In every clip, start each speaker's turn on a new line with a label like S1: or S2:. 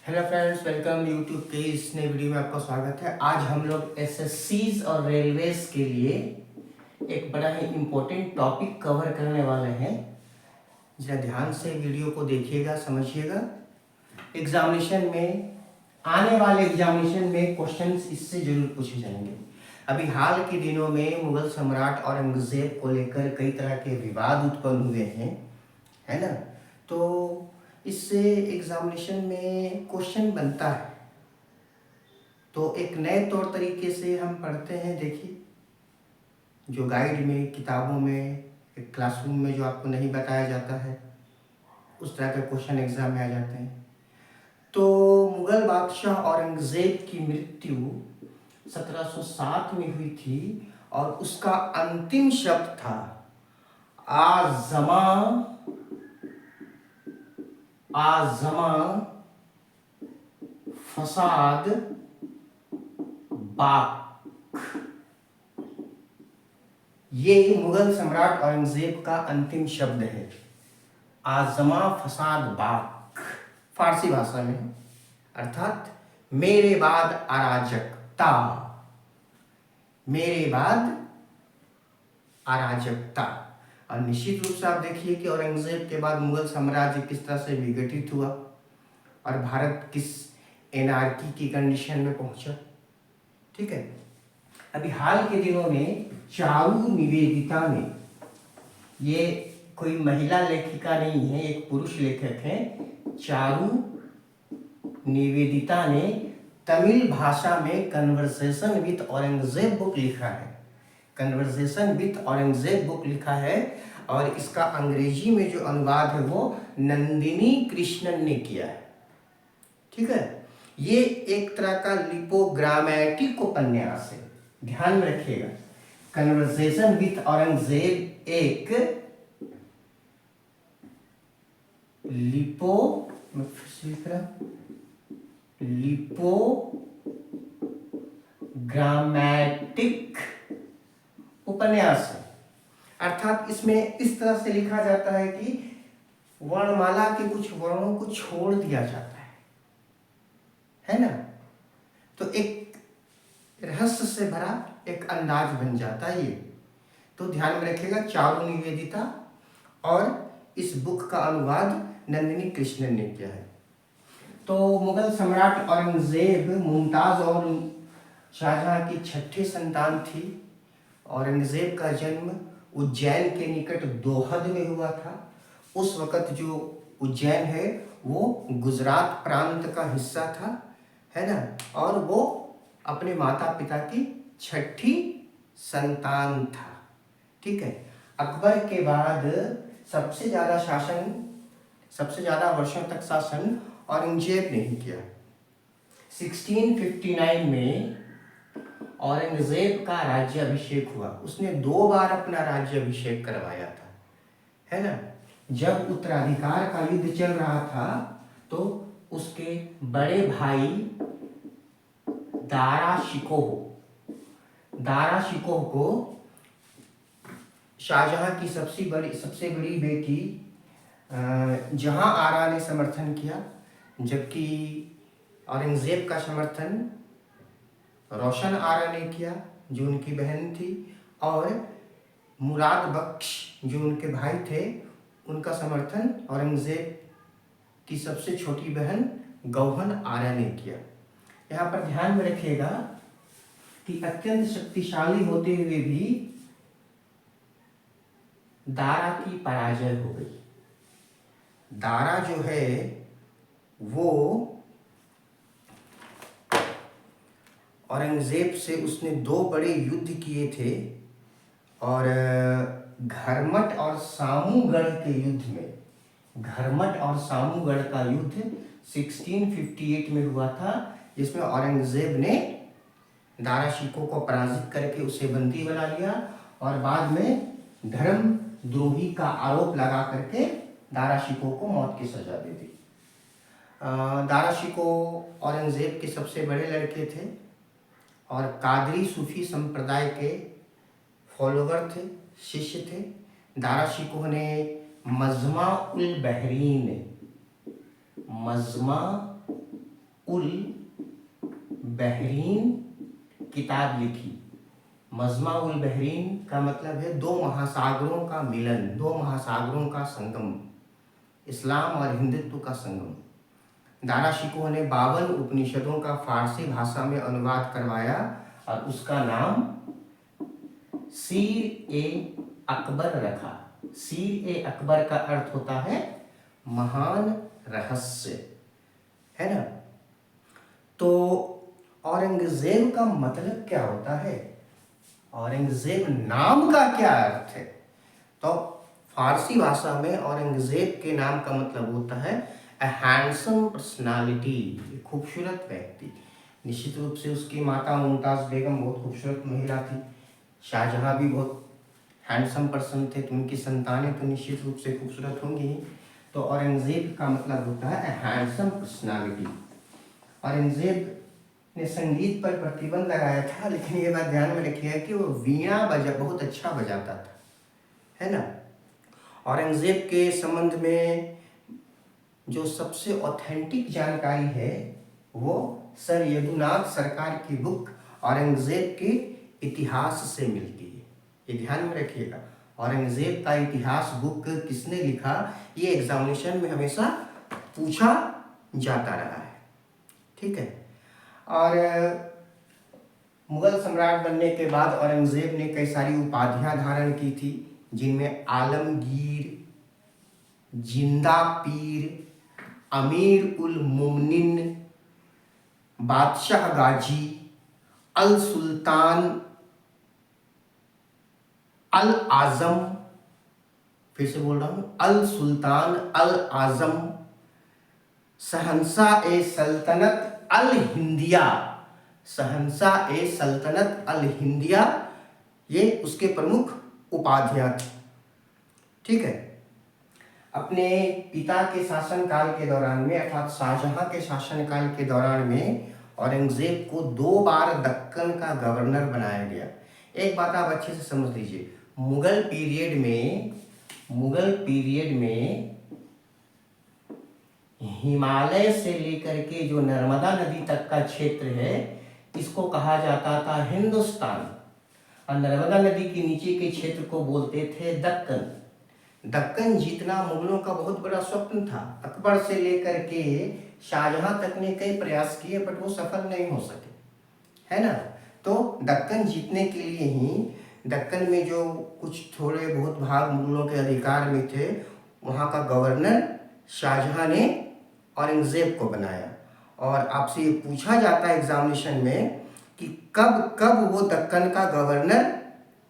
S1: Hello friends, welcome YouTube के इस नए वीडियो में आपका स्वागत है। आज हम लोग एसएससीज और रेलवेज के लिए एक बड़ा ही इम्पोर्टेंट टॉपिक कवर करने वाले हैं। जरा ध्यान से वीडियो को देखिएगा, समझिएगा। एग्जामिनेशन में, आने वाले एग्जामिनेशन में क्वेश्चंस इससे जरूर पूछे जाएंगे। अभी हाल के दिनों में मुगल सम्राट औरंगजेब को लेकर कई तरह के विवाद उत्पन्न हुए हैं, है ना। तो इससे एग्जामिनेशन में क्वेश्चन बनता है, तो एक नए तौर तरीके से हम पढ़ते हैं। देखिए, जो गाइड में, किताबों में, एक क्लासरूम में जो आपको नहीं बताया जाता है, उस तरह के क्वेश्चन एग्जाम में आ जाते हैं। तो मुगल बादशाह औरंगजेब की मृत्यु 1707 में हुई थी और उसका अंतिम शब्द था आज़मा आज़मा फसाद बाक। ये मुगल सम्राट औरंगजेब का अंतिम शब्द है, आज़मा फसाद बाक, फारसी भाषा में, अर्थात मेरे बाद अराजकता, मेरे बाद अराजकता। और निश्चित रूप से आप देखिए कि औरंगजेब के बाद मुगल साम्राज्य किस तरह से विघटित हुआ और भारत किस एनार्की की कंडीशन में पहुंचा। ठीक है। अभी हाल के दिनों में चारू निवेदिता ने, ये कोई महिला लेखिका नहीं है, एक पुरुष लेखक हैं, चारू निवेदिता ने तमिल भाषा में कन्वर्सेशन विथ औरंगजेब बुक लिखा है। कन्वर्सेशन विथ औरंगजेब बुक लिखा है और इसका अंग्रेजी में जो अनुवाद है वो नंदिनी कृष्णन ने किया है। ठीक है। ये एक तरह का लिपोग्रामेटिक उपन्यास है, ध्यान में रखिएगा। कन्वर्सेशन विथ औरंगजेब एक लिपोग्रामेटिक उपन्यास है। अर्थात इसमें इस तरह से लिखा जाता है कि वर्णमाला के कुछ वर्णों को छोड़ दिया जाता है ना। तो एक रहस्य से भरा एक अंदाज बन जाता है ये। तो ध्यान में रखिएगा, चारू निवेदिता, और इस बुक का अनुवाद नंदिनी कृष्णन ने किया है। तो मुगल सम्राट औरंगजेब मुमताज और शाहजहां की छठी संतान थी। औरंगजेब का जन्म उज्जैन के निकट दोहद में हुआ था। उस वक़्त जो उज्जैन है वो गुजरात प्रांत का हिस्सा था, है ना। और वो अपने माता पिता की छठी संतान था। ठीक है। अकबर के बाद सबसे ज़्यादा वर्षों तक शासन औरंगजेब ने ही किया। 1659 में औरंगजेब का राज्याभिषेक हुआ। उसने 2 बार अपना राज्याभिषेक करवाया था, है ना। जब उत्तराधिकार का युद्ध चल रहा था तो उसके बड़े भाई दारा शिकोह को शाहजहां की सबसे बड़ी बेटी जहां आरा ने समर्थन किया, जबकि औरंगजेब का समर्थन रोशन आरा ने किया जो उनकी बहन थी, और मुराद बख्श जो उनके भाई थे उनका समर्थन औरंगजेब की सबसे छोटी बहन गौहन आरा ने किया। यहाँ पर ध्यान में रखिएगा कि अत्यंत शक्तिशाली होते हुए भी दारा की पराजय हो गई। दारा जो है वो औरंगजेब से उसने 2 बड़े युद्ध किए थे, और घरमट और सामूगढ़ के युद्ध में, घरमट और सामूगढ़ का युद्ध 1658 में हुआ था, जिसमें औरंगजेब ने दारा शिकोह को पराजित करके उसे बंदी बना लिया और बाद में धर्मद्रोही का आरोप लगा करके दारा शिकोह को मौत की सजा दे दी। दारा शिकोह औरंगजेब के सबसे बड़े लड़के थे और कादरी सूफी संप्रदाय के फॉलोवर थे, शिष्य थे। दारा शिकोह ने मजमा उल बहरीन उल बहरीन किताब लिखी। मजमा उल बहरीन का मतलब है दो महासागरों का मिलन, दो महासागरों का संगम, इस्लाम और हिंदुत्व का संगम। दारा शिकोह ने 52 उपनिषदों का फारसी भाषा में अनुवाद करवाया और उसका नाम सीर ए अकबर रखा। सीर ए अकबर का अर्थ होता है महान रहस्य, है ना। तो औरंगजेब का मतलब क्या होता है, औरंगजेब नाम का क्या अर्थ है? तो फारसी भाषा में औरंगजेब के नाम का मतलब होता है ए हैंडसम पर्सनालिटी, खूबसूरत व्यक्ति। निश्चित रूप से उसकी माता मुमताज बेगम बहुत खूबसूरत महिला थी, शाहजहां भी बहुत हैंडसम पर्सन थे, तो उनकी संतानें तो निश्चित रूप से खूबसूरत होंगी ही। तो औरंगजेब का मतलब होता है ए हैंडसम पर्सनालिटी। औरंगजेब ने संगीत पर प्रतिबंध लगाया था, लेकिन ये बात ध्यान में रखिएगा कि वो वीणा बहुत अच्छा बजाता था, है ना। औरंगजेब के संबंध में जो सबसे ऑथेंटिक जानकारी है वो सर यदुनाथ सरकार की बुक औरंगजेब के इतिहास से मिलती है। ये ध्यान में रखिएगा, औरंगजेब का इतिहास बुक किसने लिखा, ये एग्जामिनेशन में हमेशा पूछा जाता रहा है, ठीक है। और मुगल सम्राट बनने के बाद औरंगजेब ने कई सारी उपाधियां धारण की थी, जिनमें आलमगीर, जिंदा पीर, अमीर उल मुमनिन, बादशाह गाजी, अल सुल्तान, अल आजम, फिर से बोल रहा हूं, अल सुल्तान, अल आजम, शहंशाह ए सल्तनत अल हिंदिया, शहंशाह ए सल्तनत अल हिंदिया, ये उसके प्रमुख उपाधियां थी, ठीक है। अपने पिता के शासनकाल के दौरान में अर्थात शाहजहां के शासनकाल के दौरान में औरंगजेब को 2 बार दक्कन का गवर्नर बनाया गया। एक बात आप अच्छे से समझ लीजिए, मुगल पीरियड में हिमालय से लेकर के जो नर्मदा नदी तक का क्षेत्र है, इसको कहा जाता था हिंदुस्तान, और नर्मदा नदी के नीचे के क्षेत्र को बोलते थे दक्कन। दक्कन जीतना मुगलों का बहुत बड़ा स्वप्न था। अकबर से लेकर के शाहजहां तक ने कई प्रयास किए, बट वो सफल नहीं हो सके, है ना। तो दक्कन जीतने के लिए ही दक्कन में जो कुछ थोड़े बहुत भाग मुगलों के अधिकार में थे, वहाँ का गवर्नर शाहजहां ने औरंगजेब को बनाया। और आपसे ये पूछा जाता है एग्जामिनेशन में कि कब कब वो दक्कन का गवर्नर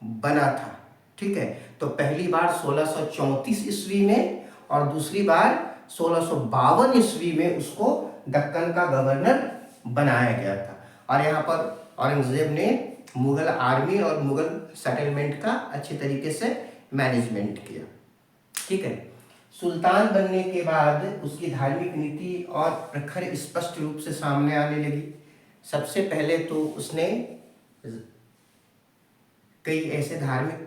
S1: बना था, ठीक है। तो पहली बार 1634 ईस्वी में और दूसरी बार 1652 ईस्वी में उसको दक्कन का गवर्नर बनाया गया था। और यहाँ पर औरंगजेब ने मुगल आर्मी और मुगल सेटलमेंट का अच्छे तरीके से मैनेजमेंट किया, ठीक है। सुल्तान बनने के बाद उसकी धार्मिक नीति और प्रखर स्पष्ट रूप से सामने आने लगी। सबसे पहले तो उसने कई ऐसे धार्मिक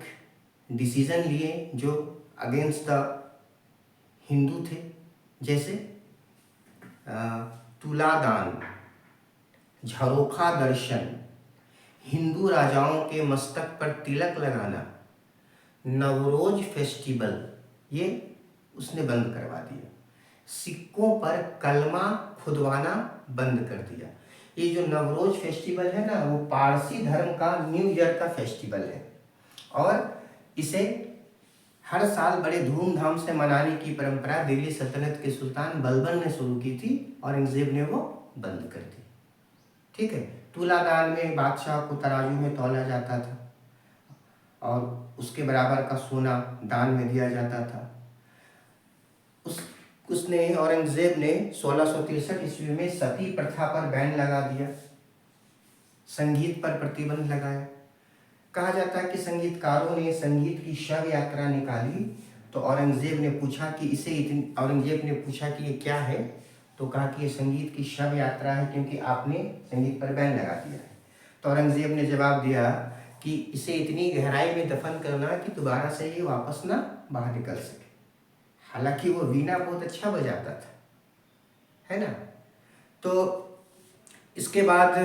S1: डिसीजन लिए जो अगेंस्ट द हिंदू थे, जैसे तुलादान, झरोखा दर्शन, हिंदू राजाओं के मस्तक पर तिलक लगाना, नवरोज फेस्टिवल, ये उसने बंद करवा दिया। सिक्कों पर कलमा खुदवाना बंद कर दिया। ये जो नवरोज फेस्टिवल है ना, वो पारसी धर्म का न्यू ईयर का फेस्टिवल है, और इसे हर साल बड़े धूमधाम से मनाने की परंपरा दिल्ली सल्तनत के सुल्तान बलबन ने शुरू की थी, औरंगजेब ने वो बंद कर दी, ठीक है। तुलादान में बादशाह को तराजू में तौला जाता था और उसके बराबर का सोना दान में दिया जाता था। उसने औरंगजेब ने 1663 ईस्वी में सती प्रथा पर बैन लगा दिया, संगीत पर प्रतिबंध लगाया। कहा जाता है कि संगीतकारों ने संगीत की शव यात्रा निकाली, तो औरंगजेब ने पूछा कि ये क्या है, तो कहा कि ये संगीत की शव यात्रा है, क्योंकि आपने संगीत पर बैन लगा दिया है। तो औरंगजेब ने जवाब दिया कि इसे इतनी गहराई में दफन करना कि दोबारा से ये वापस ना बाहर निकल सके। हालांकि वो वीणा बहुत अच्छा बजाता था, है ना। तो इसके बाद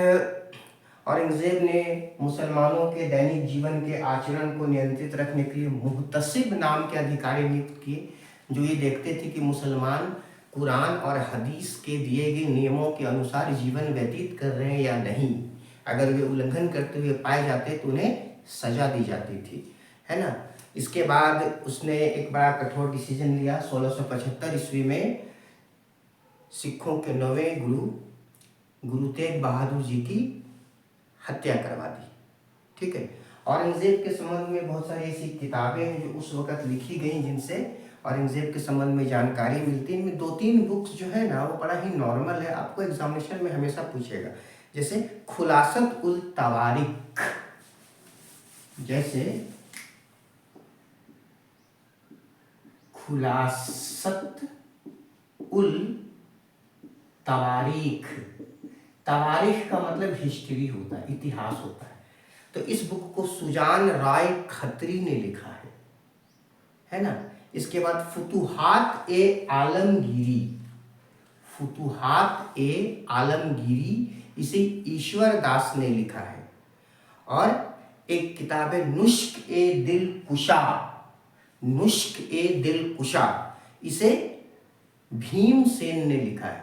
S1: औरंगज़ेब ने मुसलमानों के दैनिक जीवन के आचरण को नियंत्रित रखने के लिए मुहतसिब नाम के अधिकारी नियुक्त किए, जो ये देखते थे कि मुसलमान कुरान और हदीस के दिए गए नियमों के अनुसार जीवन व्यतीत कर रहे हैं या नहीं। अगर वे उल्लंघन करते हुए पाए जाते तो उन्हें सजा दी जाती थी, है ना। इसके बाद उसने एक बड़ा कठोर डिसीजन लिया। 1675 ईस्वी में सिखों के 9वें गुरु तेग बहादुर जी की हत्या करवा दी। ठीक है। औरंगज़ेब के संबंध में बहुत सारी ऐसी किताबें हैं जो उस वक़्त लिखी गई, जिनसे औरंगज़ेब के संबंध में जानकारी मिलती है। इनमें 2-3 बुक्स जो है ना वो बड़ा ही नॉर्मल है, आपको एग्जामिनेशन में हमेशा पूछेगा। जैसे खुलासत उल तवारिख, जैसे खुलासत उल तवारीख। तवारीख का मतलब हिस्ट्री होता है, इतिहास होता है। तो इस बुक को सुजान राय खत्री ने लिखा है ना। इसके बाद फुतुहात ए आलमगीरी, फुतुहात ए आलमगीरी, इसे ईश्वर दास ने लिखा है। और एक किताब है नुस्ख ए दिल कुशा, नुस्ख ए दिल कुशा, इसे भीमसेन ने लिखा है।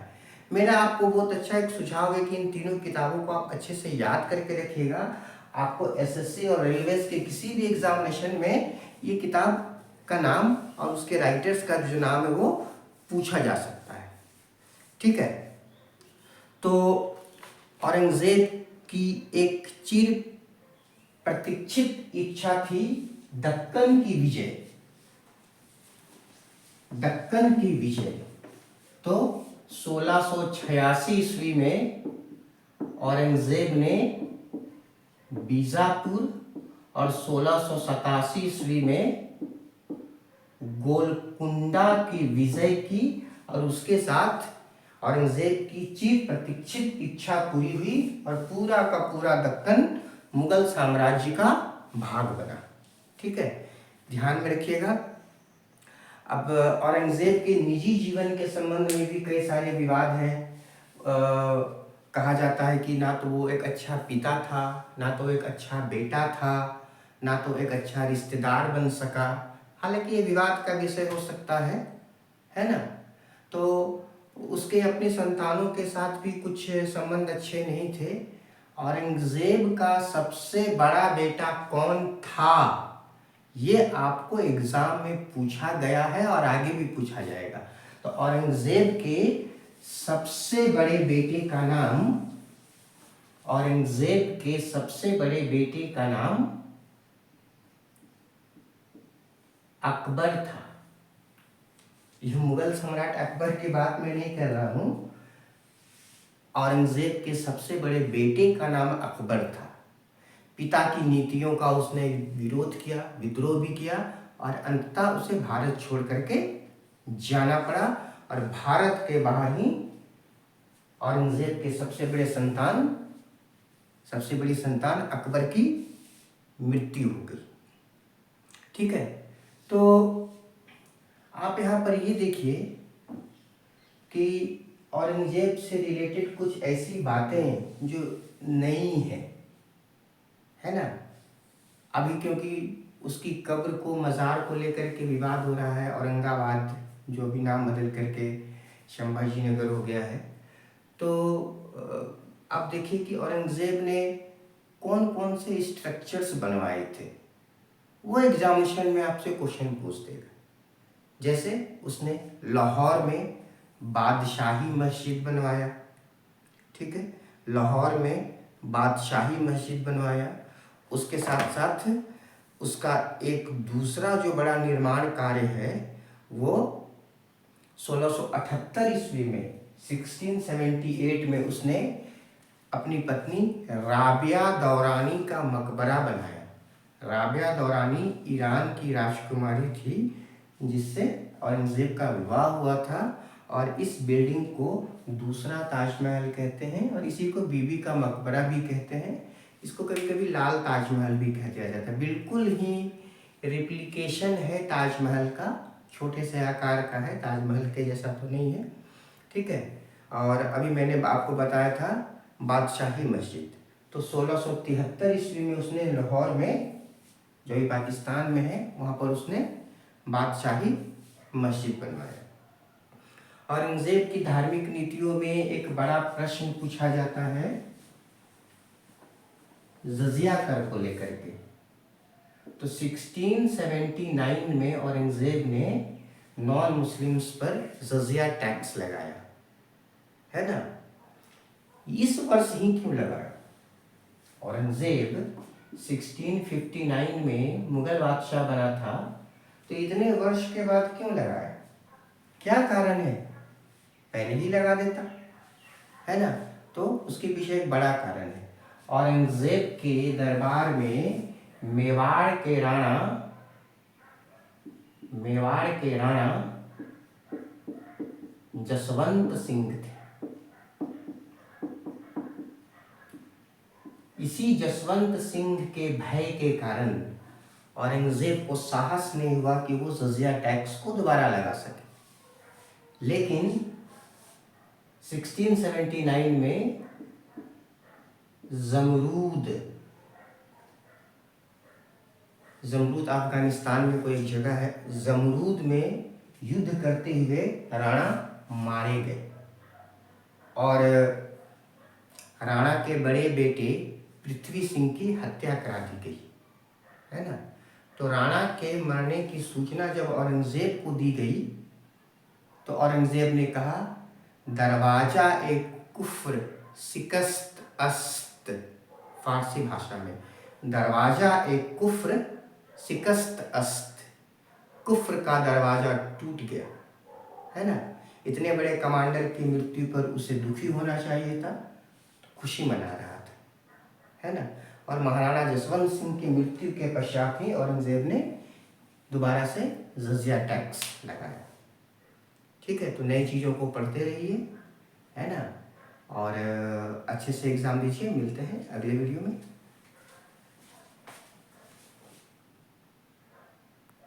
S1: मेरा आपको बहुत अच्छा एक सुझाव है कि इन तीनों किताबों को आप अच्छे से याद करके रखिएगा। आपको एसएससी और रेलवेज के किसी भी एग्जामिनेशन में ये किताब का नाम और उसके राइटर्स का जो नाम है वो पूछा जा सकता है। ठीक है। तो औरंगज़ेब की एक चिर प्रतीक्षित इच्छा थी दक्कन की विजय, दक्कन की विजय। तो 1686 ईस्वी में औरंगज़ेब ने बीजापुर और 1687 ईस्वी में गोलकुंडा की विजय की, और उसके साथ औरंगज़ेब की चिर प्रतीक्षित इच्छा पूरी हुई और पूरा का पूरा दक्कन मुगल साम्राज्य का भाग बना। ठीक है, ध्यान में रखिएगा। अब औरंगज़ेब के निजी जीवन के संबंध में भी कई सारे विवाद हैं। कहा जाता है कि ना तो वो एक अच्छा पिता था, ना तो एक अच्छा बेटा था, ना तो एक अच्छा रिश्तेदार बन सका। हालांकि ये विवाद का विषय हो सकता है ना। तो उसके अपने संतानों के साथ भी कुछ संबंध अच्छे नहीं थे। औरंगज़ेब का सबसे बड़ा बेटा कौन था, ये आपको एग्जाम में पूछा गया है और आगे भी पूछा जाएगा। तो औरंगज़ेब के सबसे बड़े बेटे का नाम, औरंगज़ेब के सबसे बड़े बेटे का नाम अकबर था। यह मुगल सम्राट अकबर की बात मैं नहीं कर रहा हूं। औरंगज़ेब के सबसे बड़े बेटे का नाम अकबर था। पिता की नीतियों का उसने विरोध किया, विद्रोह भी किया, और अंततः उसे भारत छोड़ करके जाना पड़ा। और भारत के बाहर ही औरंगज़ेब के सबसे बड़ी संतान अकबर की मृत्यु हो गई। ठीक है। तो आप यहाँ पर ये देखिए कि औरंगज़ेब से रिलेटेड कुछ ऐसी बातें जो नई हैं, है ना। अभी क्योंकि उसकी कब्र को, मज़ार को लेकर के विवाद हो रहा है, औरंगाबाद जो भी नाम बदल करके संभाजी नगर हो गया है। तो आप देखिए कि औरंगज़ेब ने कौन कौन से स्ट्रक्चर्स बनवाए थे, वो एग्जामिनेशन में आपसे क्वेश्चन पूछ देगा। जैसे उसने लाहौर में बादशाही मस्जिद बनवाया, ठीक है, लाहौर में बादशाही मस्जिद बनवाया। उसके साथ साथ उसका एक दूसरा जो बड़ा निर्माण कार्य है वो 1678 ईस्वी में, 1678 में उसने अपनी पत्नी राबिया दौरानी का मकबरा बनाया। राबिया दौरानी ईरान की राजकुमारी थी जिससे औरंगज़ेब का विवाह हुआ था, और इस बिल्डिंग को दूसरा ताजमहल कहते हैं, और इसी को बीबी का मकबरा भी कहते हैं। इसको कभी कभी लाल ताजमहल भी कह दिया जाता है। बिल्कुल ही रिप्लिकेशन है ताजमहल का, छोटे से आकार का है, ताजमहल के जैसा तो नहीं है। ठीक है। और अभी मैंने आपको बताया था बादशाही मस्जिद। तो 1673 ईस्वी में उसने लाहौर में, जो भी पाकिस्तान में है, वहाँ पर उसने बादशाही मस्जिद बनवाया। औरंगजेब की धार्मिक नीतियों में एक बड़ा प्रश्न पूछा जाता है जजिया कर को लेकर के। तो 1679 में औरंगजेब ने नॉन मुस्लिम्स पर जजिया टैक्स लगाया, है ना। इस वर्ष ही क्यों लगाया? औरंगजेब 1659 में मुगल बादशाह बना था, तो इतने वर्ष के बाद क्यों लगाया? क्या कारण है? पहले ही लगा देता, है ना। तो उसके पीछे एक बड़ा कारण है। औरंगजेब के दरबार में मेवाड़ के राणा जसवंत सिंह थे। इसी जसवंत सिंह के भय के कारण औरंगजेब को साहस नहीं हुआ कि वो जजिया टैक्स को दोबारा लगा सके। लेकिन 1679 में जमरूद अफगानिस्तान में कोई एक जगह है, जमरूद में युद्ध करते हुए राणा मारे गए और राणा के बड़े बेटे पृथ्वी सिंह की हत्या करा दी गई, है ना। तो राणा के मरने की सूचना जब औरंगजेब को दी गई तो औरंगजेब ने कहा, दरवाजा एक कुफ्र शिकस्त अस्त, फारसी भाषा में, दरवाजा एक कुफ्र शिकस्त अस्त, कुफ्र का दरवाजा टूट गया, है ना। इतने बड़े कमांडर की मृत्यु पर उसे दुखी होना चाहिए था, तो खुशी मना रहा था, है ना। और महाराणा जसवंत सिंह की मृत्यु के पश्चात ही औरंगजेब ने दोबारा से जजिया टैक्स लगाया। ठीक है, तो नई चीज़ों को पढ़ते रहिए, है ना, और अच्छे से एग्ज़ाम दीजिए। मिलते हैं अगले वीडियो में।